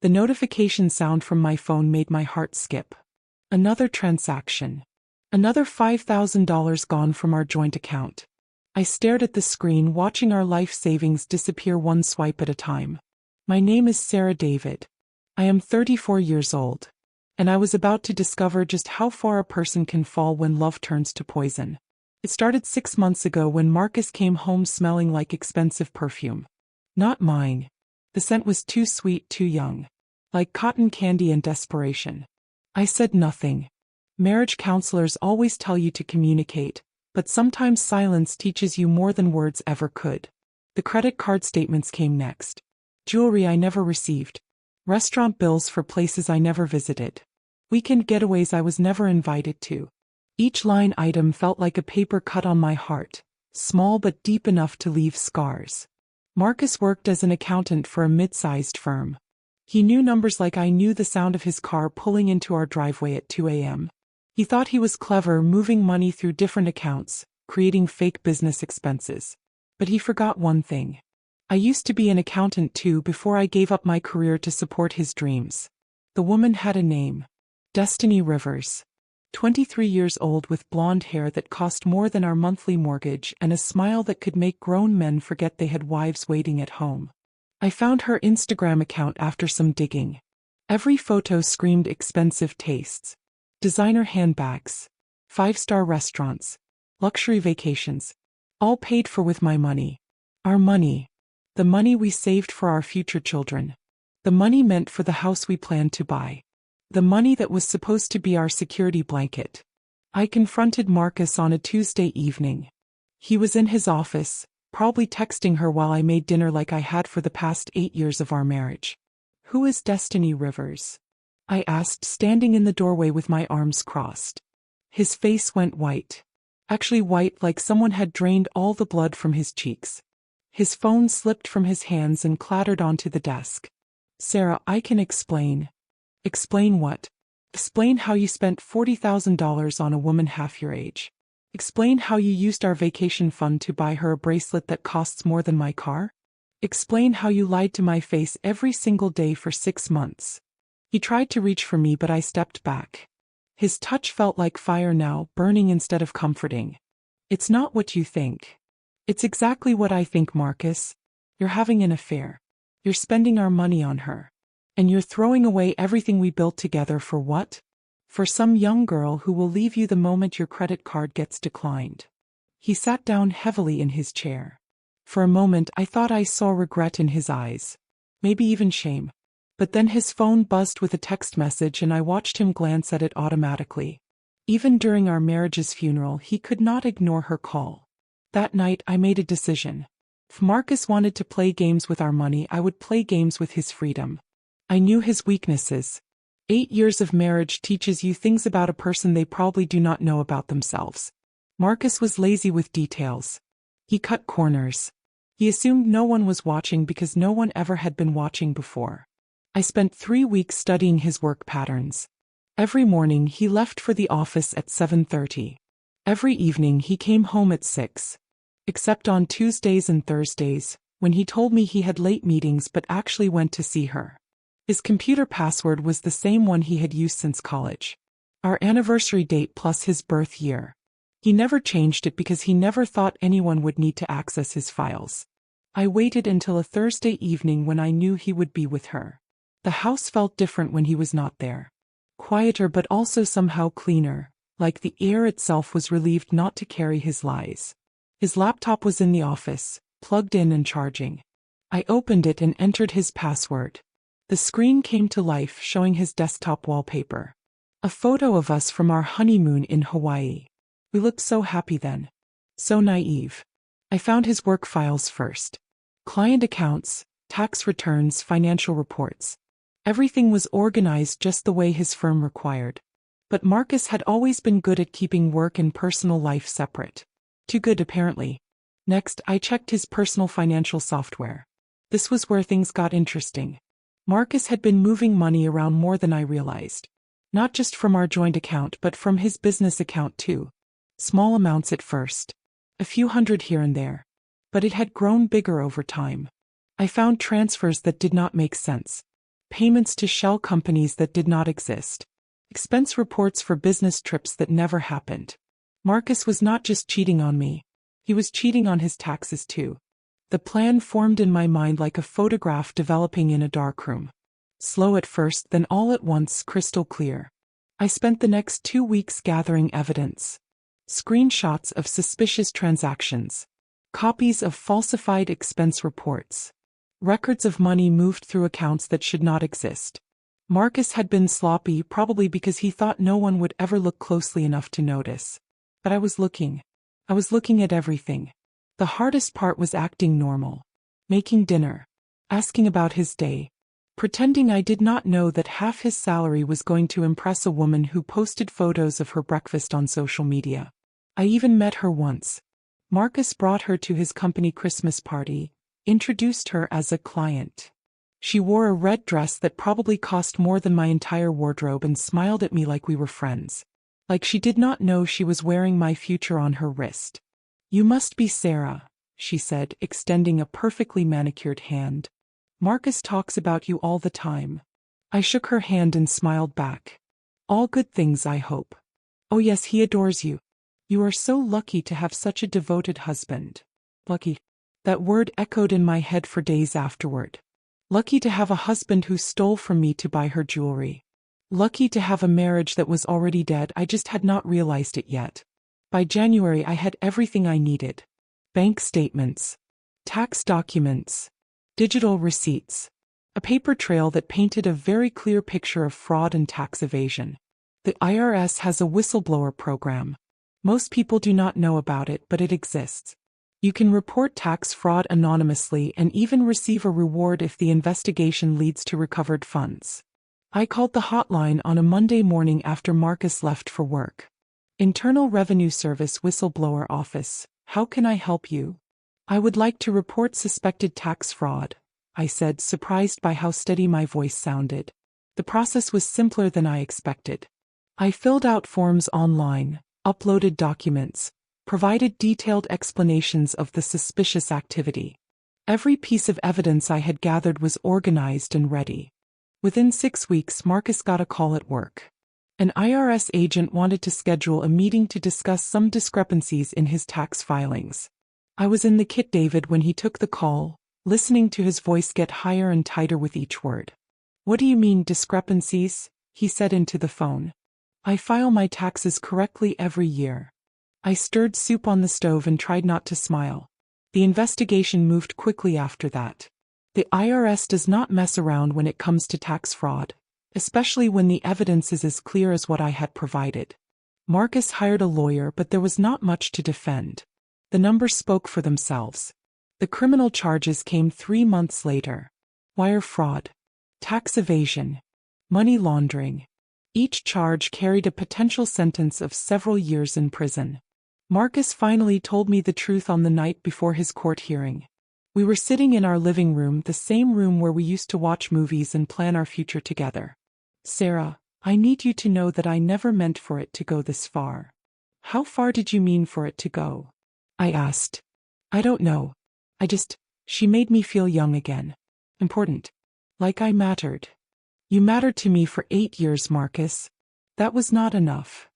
The notification sound from my phone made my heart skip. Another transaction. Another $5,000 gone from our joint account. I stared at the screen, watching our life savings disappear one swipe at a time. My name is Sarah David. I am 34 years old. And I was about to discover just how far a person can fall when love turns to poison. It started 6 months ago when Marcus came home smelling like expensive perfume. Not mine. The scent was too sweet, too young. Like cotton candy and desperation. I said nothing. Marriage counselors always tell you to communicate, but sometimes silence teaches you more than words ever could. The credit card statements came next. Jewelry I never received. Restaurant bills for places I never visited. Weekend getaways I was never invited to. Each line item felt like a paper cut on my heart, small but deep enough to leave scars. Marcus worked as an accountant for a mid-sized firm. He knew numbers like I knew the sound of his car pulling into our driveway at 2 a.m. He thought he was clever, moving money through different accounts, creating fake business expenses. But he forgot one thing. I used to be an accountant too before I gave up my career to support his dreams. The woman had a name. Destiny Rivers. 23 years old with blonde hair that cost more than our monthly mortgage and a smile that could make grown men forget they had wives waiting at home. I found her Instagram account after some digging. Every photo screamed expensive tastes. Designer handbags. 5-star restaurants. Luxury vacations. All paid for with my money. Our money. The money we saved for our future children. The money meant for the house we planned to buy. The money that was supposed to be our security blanket. I confronted Marcus on a Tuesday evening. He was in his office, probably texting her while I made dinner like I had for the past 8 years of our marriage. Who is Destiny Rivers? I asked, standing in the doorway with my arms crossed. His face went white. Actually white, like someone had drained all the blood from his cheeks. His phone slipped from his hands and clattered onto the desk. Sarah, I can explain. Explain what? Explain how you spent $40,000 on a woman half your age. Explain how you used our vacation fund to buy her a bracelet that costs more than my car. Explain how you lied to my face every single day for 6 months. He tried to reach for me, but I stepped back. His touch felt like fire now, burning instead of comforting. It's not what you think. It's exactly what I think, Marcus. You're having an affair. You're spending our money on her. And you're throwing away everything we built together for what? For some young girl who will leave you the moment your credit card gets declined. He sat down heavily in his chair. For a moment I thought I saw regret in his eyes. Maybe even shame. But then his phone buzzed with a text message and I watched him glance at it automatically. Even during our marriage's funeral, he could not ignore her call. That night I made a decision. If Marcus wanted to play games with our money, I would play games with his freedom. I knew his weaknesses. 8 years of marriage teaches you things about a person they probably do not know about themselves. Marcus was lazy with details. He cut corners. He assumed no one was watching because no one ever had been watching before. I spent 3 weeks studying his work patterns. Every morning he left for the office at 7:30. Every evening he came home at 6. Except on Tuesdays and Thursdays, when he told me he had late meetings but actually went to see her. His computer password was the same one he had used since college. Our anniversary date plus his birth year. He never changed it because he never thought anyone would need to access his files. I waited until a Thursday evening when I knew he would be with her. The house felt different when he was not there. Quieter but also somehow cleaner, like the air itself was relieved not to carry his lies. His laptop was in the office, plugged in and charging. I opened it and entered his password. The screen came to life, showing his desktop wallpaper. A photo of us from our honeymoon in Hawaii. We looked so happy then. So naive. I found his work files first. Client accounts, tax returns, financial reports. Everything was organized just the way his firm required. But Marcus had always been good at keeping work and personal life separate. Too good, apparently. Next, I checked his personal financial software. This was where things got interesting. Marcus had been moving money around more than I realized. Not just from our joint account but from his business account too. Small amounts at first. A few hundred here and there. But it had grown bigger over time. I found transfers that did not make sense. payments to shell companies that did not exist, expense reports for business trips that never happened. Marcus was not just cheating on me. He was cheating on his taxes too. The plan formed in my mind like a photograph developing in a darkroom. Slow at first, then all at once crystal clear. I spent the next 2 weeks gathering evidence. Screenshots of suspicious transactions. Copies of falsified expense reports. Records of money moved through accounts that should not exist. Marcus had been sloppy, probably because he thought no one would ever look closely enough to notice. But I was looking. I was looking at everything. The hardest part was acting normal. Making dinner. Asking about his day. Pretending I did not know that half his salary was going to impress a woman who posted photos of her breakfast on social media. I even met her once. Marcus brought her to his company Christmas party, introduced her as a client. She wore a red dress that probably cost more than my entire wardrobe and smiled at me like we were friends. Like she did not know she was wearing my future on her wrist. "You must be Sarah," she said, extending a perfectly manicured hand. "Marcus talks about you all the time." I shook her hand and smiled back. "All good things, I hope." "Oh yes, he adores you. You are so lucky to have such a devoted husband." Lucky. That word echoed in my head for days afterward. Lucky to have a husband who stole from me to buy her jewelry. Lucky to have a marriage that was already dead, I just had not realized it yet. By January I had everything I needed. Bank statements. Tax documents. Digital receipts. A paper trail that painted a very clear picture of fraud and tax evasion. The IRS has a whistleblower program. Most people do not know about it, but it exists. You can report tax fraud anonymously and even receive a reward if the investigation leads to recovered funds. I called the hotline on a Monday morning after Marcus left for work. "Internal Revenue Service Whistleblower Office, how can I help you?" "I would like to report suspected tax fraud," I said, surprised by how steady my voice sounded. The process was simpler than I expected. I filled out forms online, uploaded documents, provided detailed explanations of the suspicious activity. Every piece of evidence I had gathered was organized and ready. Within 6 weeks, Marcus got a call at work. An IRS agent wanted to schedule a meeting to discuss some discrepancies in his tax filings. I was in the kit David when he took the call, listening to his voice get higher and tighter with each word. "What do you mean, discrepancies?" he said into the phone. "I file my taxes correctly every year." I stirred soup on the stove and tried not to smile. The investigation moved quickly after that. The IRS does not mess around when it comes to tax fraud, especially when the evidence is as clear as what I had provided. Marcus hired a lawyer, but there was not much to defend. The numbers spoke for themselves. The criminal charges came 3 months later. Wire fraud, tax evasion, money laundering. Each charge carried a potential sentence of several years in prison. Marcus finally told me the truth on the night before his court hearing. We were sitting in our living room, the same room where we used to watch movies and plan our future together. "Sarah, I need you to know that I never meant for it to go this far." "How far did you mean for it to go?" I asked. "I don't know. She made me feel young again. Important. Like I mattered." "You mattered to me for 8 years, Marcus. That was not enough."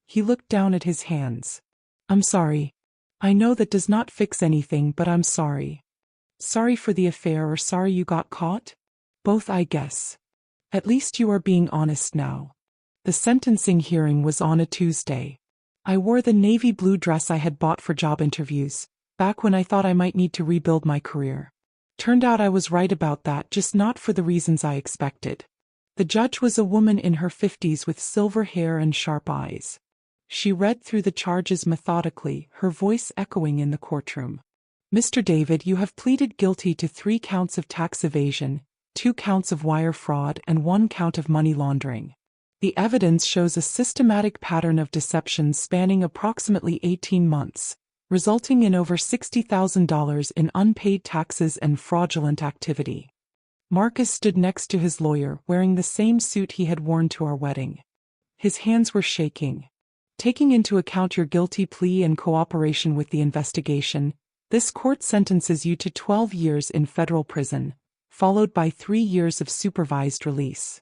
He looked down at his hands. "I'm sorry. I know that does not fix anything, but I'm sorry." "Sorry for the affair or sorry you got caught?" "Both, I guess. At least you are being honest now." The sentencing hearing was on a Tuesday. I wore the navy blue dress I had bought for job interviews, back when I thought I might need to rebuild my career. Turned out I was right about that, just not for the reasons I expected. The judge was a woman in her 50s with silver hair and sharp eyes. She read through the charges methodically, her voice echoing in the courtroom. "Mr. David, you have pleaded guilty to 3 counts of tax evasion, 2 counts of wire fraud, and 1 count of money laundering. The evidence shows a systematic pattern of deception spanning approximately 18 months, resulting in over $60,000 in unpaid taxes and fraudulent activity." Marcus stood next to his lawyer, wearing the same suit he had worn to our wedding. His hands were shaking. "Taking into account your guilty plea and cooperation with the investigation, this court sentences you to 12 years in federal prison, followed by 3 years of supervised release.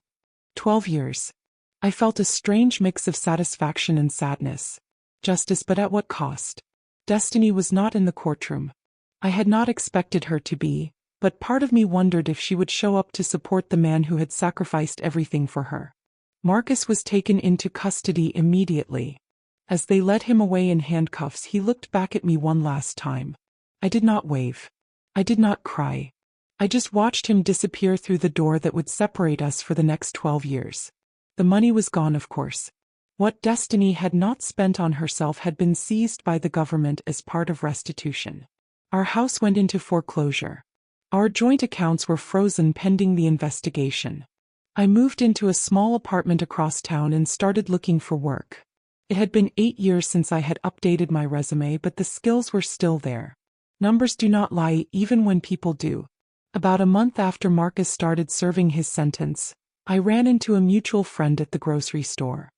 12 years. I felt a strange mix of satisfaction and sadness. Justice, but at what cost? Destiny was not in the courtroom. I had not expected her to be, but part of me wondered if she would show up to support the man who had sacrificed everything for her. Marcus was taken into custody immediately. As they led him away in handcuffs, he looked back at me one last time. I did not wave. I did not cry. I just watched him disappear through the door that would separate us for the next 12 years. The money was gone, of course. What Destiny had not spent on herself had been seized by the government as part of restitution. Our house went into foreclosure. Our joint accounts were frozen pending the investigation. I moved into a small apartment across town and started looking for work. It had been 8 years since I had updated my resume, but the skills were still there. Numbers do not lie even when people do. About a month after Marcus started serving his sentence, I ran into a mutual friend at the grocery store.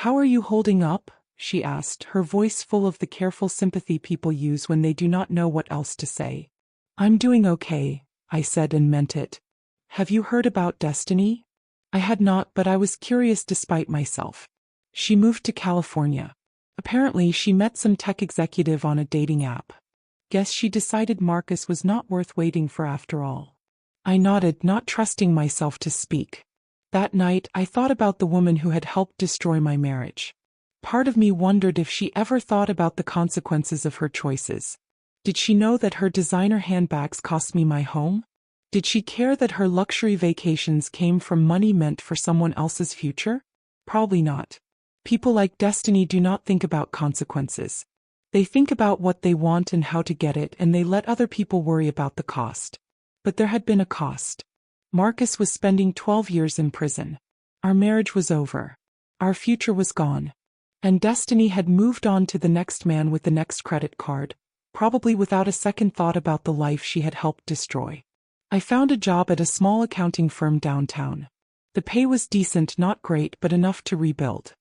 "How are you holding up?" she asked, her voice full of the careful sympathy people use when they do not know what else to say. "I'm doing okay," I said and meant it. "Have you heard about Destiny?" I had not, but I was curious despite myself. She moved to California. Apparently, she met some tech executive on a dating app. Guess she decided Marcus was not worth waiting for after all. I nodded, not trusting myself to speak. That night, I thought about the woman who had helped destroy my marriage. Part of me wondered if she ever thought about the consequences of her choices. Did she know that her designer handbags cost me my home? Did she care that her luxury vacations came from money meant for someone else's future? Probably not. People like Destiny do not think about consequences. They think about what they want and how to get it, and they let other people worry about the cost. But there had been a cost. Marcus was spending 12 years in prison. Our marriage was over. Our future was gone. And Destiny had moved on to the next man with the next credit card, probably without a second thought about the life she had helped destroy. I found a job at a small accounting firm downtown. The pay was decent, not great, but enough to rebuild.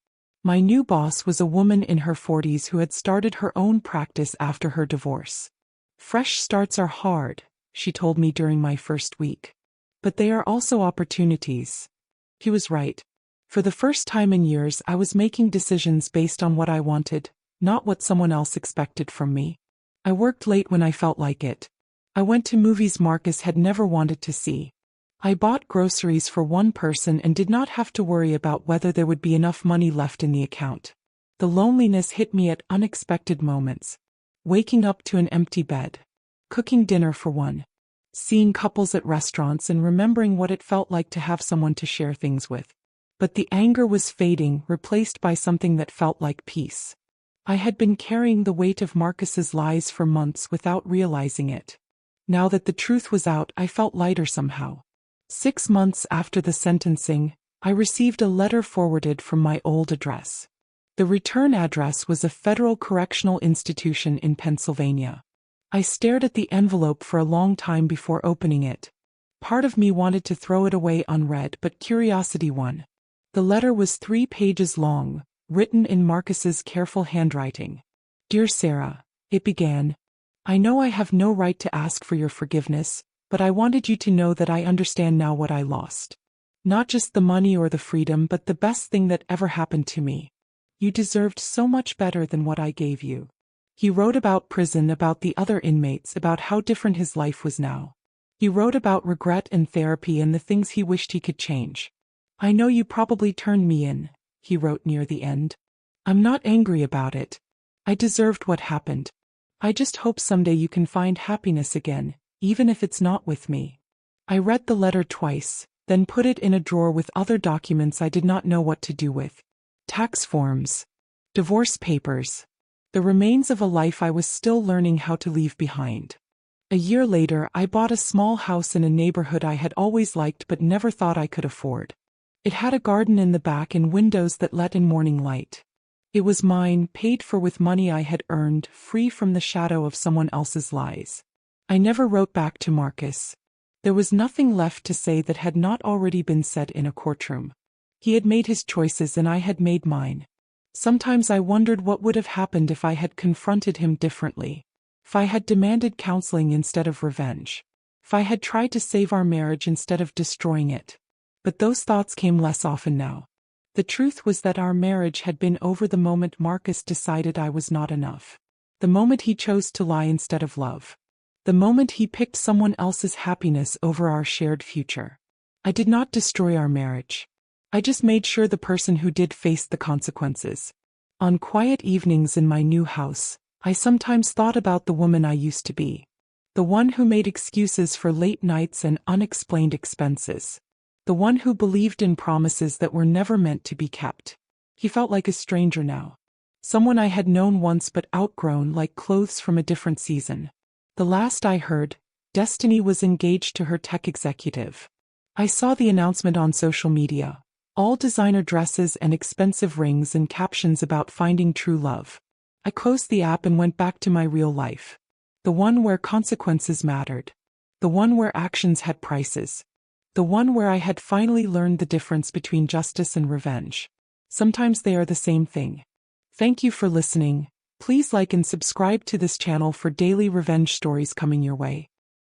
My new boss was a woman in her 40s who had started her own practice after her divorce. "Fresh starts are hard," she told me during my first week. "But they are also opportunities." He was right. For the first time in years, I was making decisions based on what I wanted, not what someone else expected from me. I worked late when I felt like it. I went to movies Marcus had never wanted to see. I bought groceries for one person and did not have to worry about whether there would be enough money left in the account. The loneliness hit me at unexpected moments. Waking up to an empty bed. Cooking dinner for one. Seeing couples at restaurants and remembering what it felt like to have someone to share things with. But the anger was fading, replaced by something that felt like peace. I had been carrying the weight of Marcus's lies for months without realizing it. Now that the truth was out, I felt lighter somehow. 6 months after the sentencing, I received a letter forwarded from my old address. The return address was a federal correctional institution in Pennsylvania. I stared at the envelope for a long time before opening it. Part of me wanted to throw it away unread, but curiosity won. The letter was 3 pages long, written in Marcus's careful handwriting. "Dear Sarah," it began, "I know I have no right to ask for your forgiveness, but I wanted you to know that I understand now what I lost. Not just the money or the freedom, but the best thing that ever happened to me. You deserved so much better than what I gave you." He wrote about prison, about the other inmates, about how different his life was now. He wrote about regret and therapy and the things he wished he could change. "I know you probably turned me in," he wrote near the end. "I'm not angry about it. I deserved what happened. I just hope someday you can find happiness again, even if it's not with me." I read the letter twice, then put it in a drawer with other documents I did not know what to do with. Tax forms. Divorce papers. The remains of a life I was still learning how to leave behind. A year later, I bought a small house in a neighborhood I had always liked but never thought I could afford. It had a garden in the back and windows that let in morning light. It was mine, paid for with money I had earned, free from the shadow of someone else's lies. I never wrote back to Marcus. There was nothing left to say that had not already been said in a courtroom. He had made his choices and I had made mine. Sometimes I wondered what would have happened if I had confronted him differently. If I had demanded counseling instead of revenge. If I had tried to save our marriage instead of destroying it. But those thoughts came less often now. The truth was that our marriage had been over the moment Marcus decided I was not enough. The moment he chose to lie instead of love. The moment he picked someone else's happiness over our shared future. I did not destroy our marriage. I just made sure the person who did faced the consequences. On quiet evenings in my new house, I sometimes thought about the woman I used to be. The one who made excuses for late nights and unexplained expenses. The one who believed in promises that were never meant to be kept. He felt like a stranger now. Someone I had known once but outgrown, like clothes from a different season. The last I heard, Destiny was engaged to her tech executive. I saw the announcement on social media. All designer dresses and expensive rings and captions about finding true love. I closed the app and went back to my real life. The one where consequences mattered. The one where actions had prices. The one where I had finally learned the difference between justice and revenge. Sometimes they are the same thing. Thank you for listening. Please like and subscribe to this channel for daily revenge stories coming your way.